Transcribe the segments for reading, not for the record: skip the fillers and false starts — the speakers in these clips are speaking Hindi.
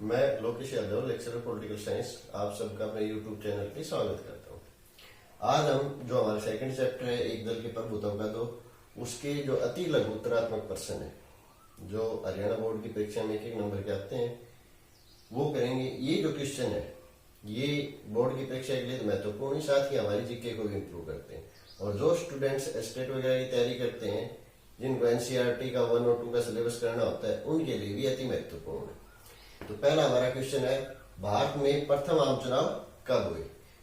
मैं Lokesh Yadav, lecturer political science, आप सबका अपने यूट्यूब चैनल पे स्वागत करता हूँ। आज हम जो हमारा सेकंड चैप्टर है एक दल के प्रभुत्व का, तो उसके जो अति लघु उत्तरात्मक प्रश्न है जो हरियाणा बोर्ड की परीक्षा में 1-1 नंबर के आते हैं वो करेंगे। ये जो क्वेश्चन है ये बोर्ड की परीक्षा के लिए तो महत्वपूर्ण है, साथ ही हमारी जीके को भी इम्प्रूव करते हैं। और जो स्टूडेंट्स स्टेट वगैरह की तैयारी करते हैं, जिनको एनसीईआरटी का 1 और 2 का सिलेबस करना होता है, उनके लिए भी अति महत्वपूर्ण है। तो पहला हमारा क्वेश्चन है, भारत में प्रथम आम चुनाव कब हुए?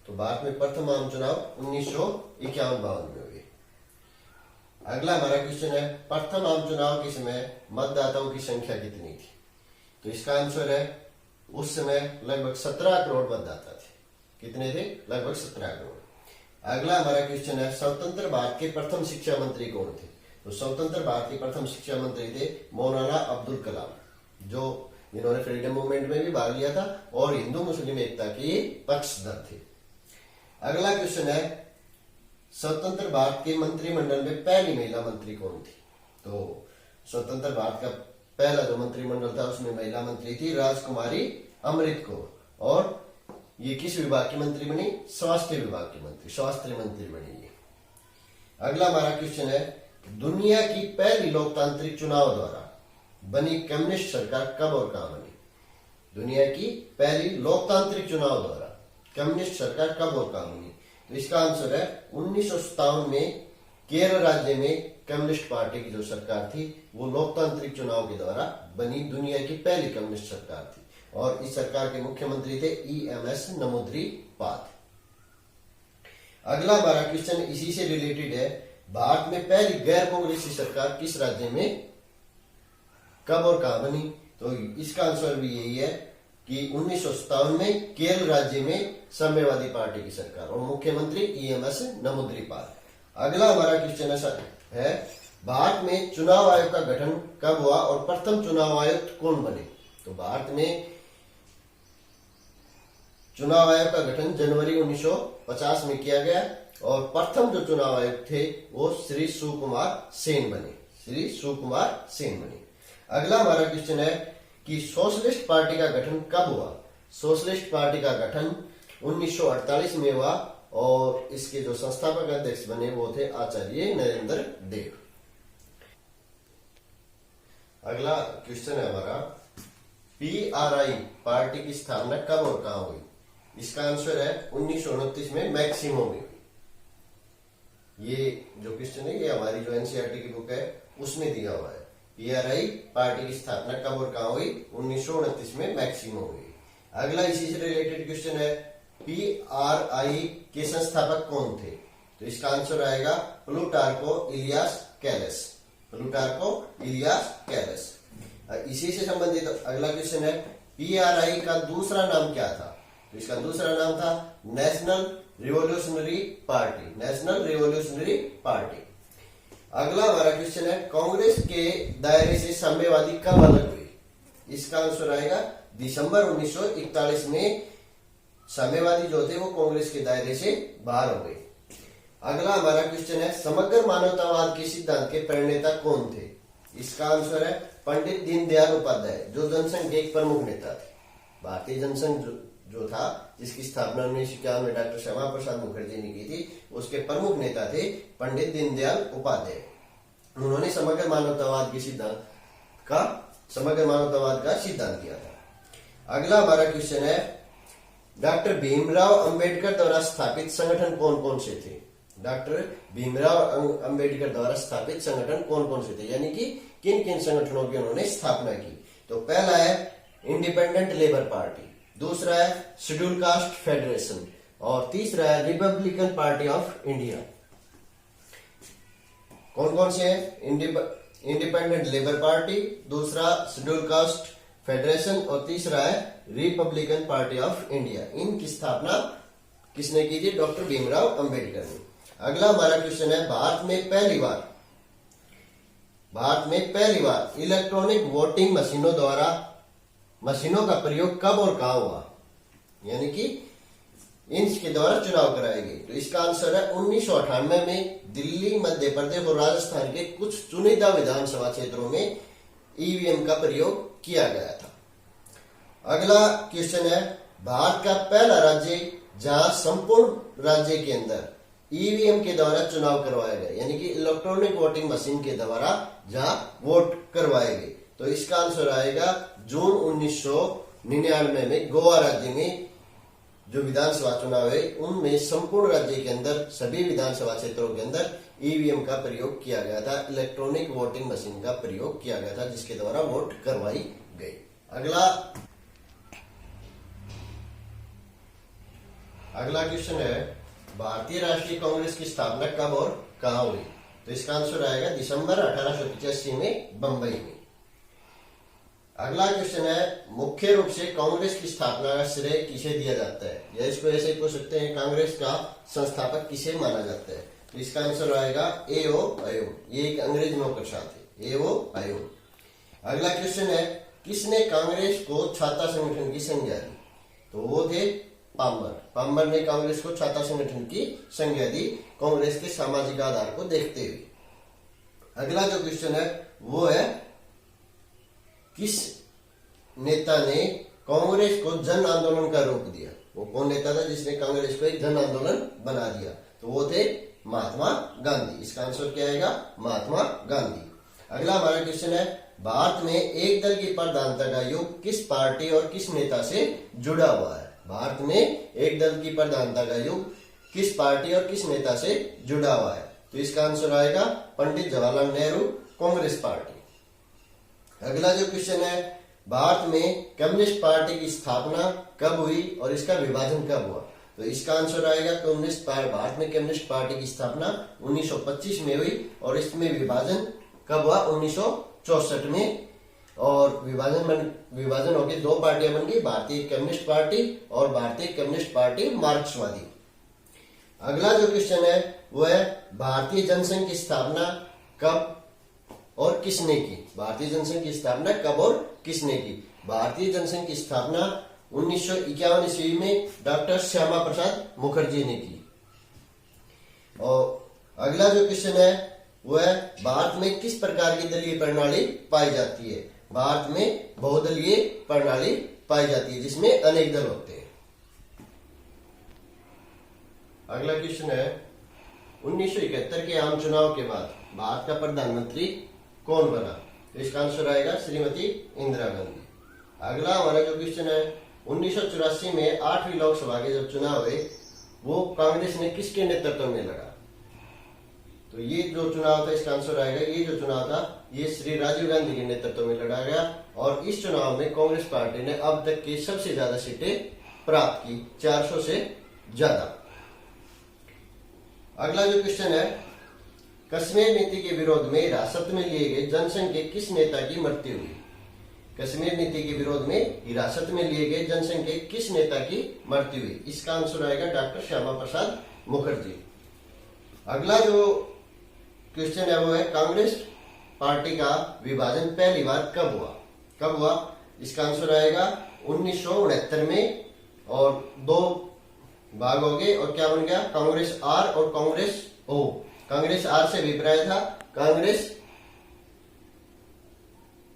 तो भारत में प्रथम आम चुनाव 1951-52 में हुए। अगला हमारा क्वेश्चन है, प्रथम आम चुनाव के समय मतदाताओं की संख्या कितनी थी? तो इसका आंसर है उस समय लगभग 17 करोड़ मतदाता थे। कितने थे? लगभग 17 करोड़। अगला हमारा क्वेश्चन है, स्वतंत्र भारत के प्रथम शिक्षा मंत्री कौन थे? तो स्वतंत्र भारत के प्रथम शिक्षा मंत्री थे मौलाना अब्दुल कलाम, जो इन्होंने फ्रीडम मूवमेंट में भी भाग लिया था और हिंदू मुस्लिम एकता के पक्षधर थे। अगला क्वेश्चन है, स्वतंत्र भारत के मंत्रिमंडल में पहली महिला मंत्री कौन थी? तो स्वतंत्र भारत का पहला जो मंत्रिमंडल था उसमें महिला मंत्री थी राजकुमारी अमृत कौर, और ये किस विभाग की मंत्री बनी? स्वास्थ्य विभाग की मंत्री, स्वास्थ्य मंत्री बनी ये। अगला हमारा क्वेश्चन है, दुनिया की पहली लोकतांत्रिक चुनाव द्वारा बनी कम्युनिस्ट सरकार कब और कहां बनी? दुनिया की पहली लोकतांत्रिक चुनाव द्वारा कम्युनिस्ट सरकार कब और कहां बनी? तो इसका आंसर है 1957 में केरल राज्य में कम्युनिस्ट पार्टी की जो सरकार थी वो लोकतांत्रिक चुनाव के द्वारा बनी दुनिया की पहली कम्युनिस्ट सरकार थी, और इस सरकार के मुख्यमंत्री थे EMS नमूद्रीपाद। अगला हमारा क्वेश्चन इसी से रिलेटेड है, भारत में पहली गैर कांग्रेसी सरकार किस राज्य में कब और कहां बनी? तो इसका आंसर भी यही है कि 1957 में केरल राज्य में साम्यवादी पार्टी की सरकार और मुख्यमंत्री EMS नमूद्रीपाद। अगला हमारा क्वेश्चन है, भारत में चुनाव आयोग का गठन कब हुआ और प्रथम चुनाव आयुक्त कौन बने? तो भारत में चुनाव आयोग का गठन जनवरी 1950 में किया गया और प्रथम जो चुनाव आयुक्त थे वो श्री सुकुमार सेन बने, श्री सुकुमार सेन बने। अगला हमारा क्वेश्चन है कि सोशलिस्ट पार्टी का गठन कब हुआ? सोशलिस्ट पार्टी का गठन 1948 में हुआ और इसके जो संस्थापक अध्यक्ष बने वो थे आचार्य नरेंद्र देव। अगला क्वेश्चन है हमारा, PRI पार्टी की स्थापना कब और कहां हुई? इसका आंसर है 1929 में मैक्सिमो में। ये जो क्वेश्चन है ये हमारी जो एनसीईआरटी की बुक है उसमें दिया हुआ है। PRI पार्टी की स्थापना कब और कहां हुई? 1929 में मैक्सिमो हुई। अगला इसी से रिलेटेड क्वेश्चन है, PRI के संस्थापक कौन थे? तो इसका आंसर आएगा प्लूटार्को इलियास कैलस, प्लूटार्को इलियास कैलस। इसी से संबंधित अगला क्वेश्चन है, PRI का दूसरा नाम क्या था? तो इसका दूसरा नाम था national revolutionary party, national revolutionary party. अगला हमारा क्वेश्चन है, कांग्रेस के दायरे से साम्यवादी कब अलग हुई? इसका आंसर आएगा दिसंबर 1941 में साम्यवादी जो थे वो कांग्रेस के दायरे से बाहर हो गए। अगला हमारा क्वेश्चन है, समग्र मानवतावाद के सिद्धांत के प्रणेता कौन थे? इसका आंसर है पंडित दीनदयाल उपाध्याय, जो जनसंघ के एक प्रमुख नेता थे। भारतीय जनसंघ जो था जिसकी स्थापना 1951 में डॉक्टर श्यामा प्रसाद मुखर्जी ने की थी, उसके प्रमुख नेता थे पंडित दीनदयाल उपाध्याय। उन्होंने समग्र मानवतावाद का सिद्धांत दिया था। अगला हमारा क्वेश्चन है, डॉक्टर भीमराव अंबेडकर द्वारा स्थापित संगठन कौन कौन से थे? डॉक्टर भीमराव अंबेडकर द्वारा स्थापित संगठन कौन कौन से थे, यानी कि किन किन संगठनों की उन्होंने स्थापना की? तो पहला है इंडिपेंडेंट लेबर पार्टी, दूसरा है शेड्यूल कास्ट फेडरेशन और तीसरा है रिपब्लिकन पार्टी ऑफ इंडिया। कौन कौन से हैं? इंडिपेंडेंट लेबर पार्टी, दूसरा शेड्यूल कास्ट फेडरेशन और तीसरा है रिपब्लिकन पार्टी ऑफ इंडिया। इनकी स्थापना किसने की थी? डॉक्टर भीमराव अंबेडकर ने। अगला हमारा क्वेश्चन है, भारत में पहली बार इलेक्ट्रॉनिक वोटिंग मशीनों का प्रयोग कब और कहां हुआ, यानी कि इनके द्वारा चुनाव कराए गए? तो इसका आंसर है 1998 में दिल्ली, मध्य प्रदेश और राजस्थान के कुछ चुनिंदा विधानसभा क्षेत्रों में ईवीएम का प्रयोग किया गया था। अगला क्वेश्चन है, भारत का पहला राज्य जहां संपूर्ण राज्य के अंदर ईवीएम के द्वारा चुनाव करवाए गए, यानी कि इलेक्ट्रॉनिक वोटिंग मशीन के द्वारा जहां वोट करवाए गए, तो इसका आंसर आएगा जून 1999 में गोवा राज्य में जो विधानसभा चुनाव है उनमें संपूर्ण राज्य के अंदर सभी विधानसभा क्षेत्रों के अंदर ईवीएम का प्रयोग किया गया था, इलेक्ट्रॉनिक वोटिंग मशीन का प्रयोग किया गया था जिसके द्वारा वोट करवाई गई। अगला क्वेश्चन है, भारतीय राष्ट्रीय कांग्रेस की स्थापना कब और कहां हुई? तो इसका आंसर आएगा दिसंबर 1885 में बंबई में। अगला क्वेश्चन है, मुख्य रूप से कांग्रेस की स्थापना का श्रेय किसे दिया जाता है, या इसको ऐसे पूछ सकते हैं, कांग्रेस का संस्थापक किसे माना जाता है? तो इसका आंसर आएगा A.O. अयूब। ये एक अंग्रेज नौकरशाह थे, A.O. अयूब। अगला क्वेश्चन है, किसने कांग्रेस को छात्र संगठन की संज्ञा दी? तो वो थे पामर। पामर ने कांग्रेस को छात्र संगठन की संज्ञा दी, कांग्रेस के सामाजिक आधार को देखते हुए। अगला जो क्वेश्चन है वो है, किस नेता ने कांग्रेस को जन आंदोलन का रूप दिया? वो कौन नेता था जिसने कांग्रेस को एक जन आंदोलन बना दिया? तो वो थे महात्मा गांधी। इसका आंसर क्या आएगा? महात्मा गांधी। अगला हमारा क्वेश्चन है, भारत में एक दल की प्रधानता का युग किस पार्टी और किस नेता से जुड़ा हुआ है? भारत में एक दल की प्रधानता का युग किस पार्टी और किस नेता से जुड़ा हुआ है? तो इसका आंसर आएगा पंडित जवाहरलाल नेहरू, कांग्रेस पार्टी। अगला जो क्वेश्चन है, भारत में कम्युनिस्ट पार्टी की स्थापना कब हुई और इसका विभाजन कब हुआ? तो इसका आंसर आएगा भारत में कम्युनिस्ट पार्टी की स्थापना 1925 में हुई और इसमें विभाजन कब हुआ? 1964 में। और विभाजन होकर दो पार्टियां बन गई, भारतीय कम्युनिस्ट पार्टी और भारतीय कम्युनिस्ट पार्टी मार्क्सवादी। अगला जो क्वेश्चन है वो है, भारतीय जनसंघ की स्थापना कब और किसने की? भारतीय जनसंघ की स्थापना कब और किसने की? भारतीय जनसंघ की स्थापना 1951 ईस्वी में डॉक्टर श्यामा प्रसाद मुखर्जी ने की। और अगला जो क्वेश्चन है वो है, भारत में किस प्रकार की दलीय प्रणाली पाई जाती है? भारत में बहुदलीय प्रणाली पाई जाती है जिसमें अनेक दल होते हैं। अगला क्वेश्चन है, 1971 के आम चुनाव के बाद भारत का प्रधानमंत्री कौन बना? तो इसका आंसर आएगा श्रीमती इंदिरा गांधी। अगला हमारा जो क्वेश्चन है, 1984 में 8वीं लोकसभा के जब चुनाव हुए वो कांग्रेस ने किसके नेतृत्व में लड़ा? तो ये जो चुनाव था इसका आंसर आएगा, ये जो चुनाव था ये श्री राजीव गांधी के नेतृत्व में लड़ा गया और इस चुनाव में कांग्रेस पार्टी ने अब तक की सबसे ज्यादा सीटें प्राप्त की, 400 से ज्यादा। अगला जो क्वेश्चन है, कश्मीर नीति के विरोध में हिरासत में लिए गए जनसंघ के किस नेता की मृत्यु हुई? कश्मीर नीति के विरोध में हिरासत में लिए गए जनसंघ के किस नेता की मृत्यु हुई? इसका आंसर आएगा डॉक्टर श्यामा प्रसाद मुखर्जी। अगला जो क्वेश्चन है वो है, कांग्रेस पार्टी का विभाजन पहली बार कब हुआ? इसका आंसर आएगा 1969 में और दो भाग हो गए और क्या बन गया? कांग्रेस आर और कांग्रेस ओ। कांग्रेस आर से अभिप्राय था कांग्रेस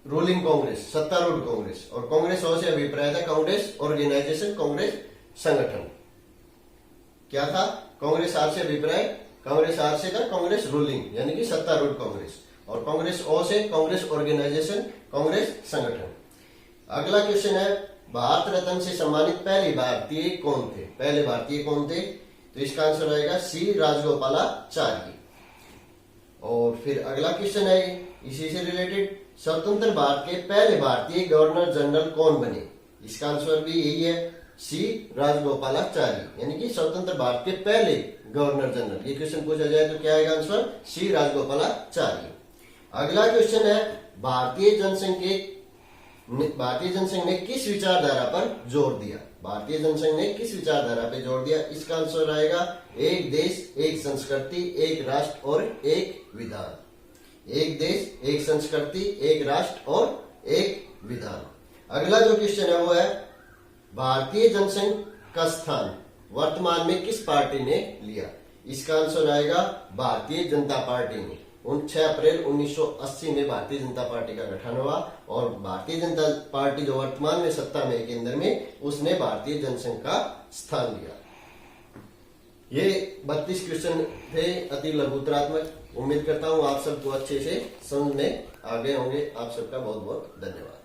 रूलिंग कांग्रेस, सत्तारूढ़ कांग्रेस, और कांग्रेस ओ से अभिप्राय था कांग्रेस ऑर्गेनाइजेशन, कांग्रेस संगठन। क्या था? कांग्रेस आर से अभिप्राय, कांग्रेस आर से था कांग्रेस रूलिंग यानी कि सत्तारूढ़ कांग्रेस, और कांग्रेस ओ से कांग्रेस ऑर्गेनाइजेशन, कांग्रेस संगठन। अगला क्वेश्चन है, भारत रत्न से सम्मानित पहले भारतीय कौन थे? पहले भारतीय कौन थे? तो इसका आंसर आएगा सी राजगोपालाचारी। और फिर अगला क्वेश्चन है इसी से रिलेटेड, स्वतंत्र भारत के पहले भारतीय गवर्नर जनरल कौन बने? इसका आंसर भी यही है, सी राजगोपालाचारी, यानी कि स्वतंत्र भारत के पहले गवर्नर जनरल। ये क्वेश्चन पूछा जाए तो क्या आएगा आंसर? सी राजगोपालाचारी। अगला क्वेश्चन है, भारतीय जनसंघ ने किस विचारधारा पर जोर दिया? भारतीय जनसंघ ने किस विचारधारा पर जोर दिया? इसका आंसर आएगा एक देश, एक संस्कृति, एक राष्ट्र और एक विधान। एक देश, एक संस्कृति, एक राष्ट्र और एक विधान। अगला जो क्वेश्चन है वो है, भारतीय जनसंघ का स्थान वर्तमान में किस पार्टी ने लिया? इसका आंसर आएगा भारतीय जनता पार्टी ने। 6 अप्रैल 1980 में भारतीय जनता पार्टी का गठन हुआ और भारतीय जनता पार्टी जो वर्तमान में सत्ता में है केंद्र में, उसने भारतीय जनसंघ का स्थान लिया। ये 32 क्वेश्चन थे अति लघुतरात्मक। उम्मीद करता हूं आप सबको अच्छे से समझ में आ गए होंगे। आप सबका बहुत बहुत धन्यवाद।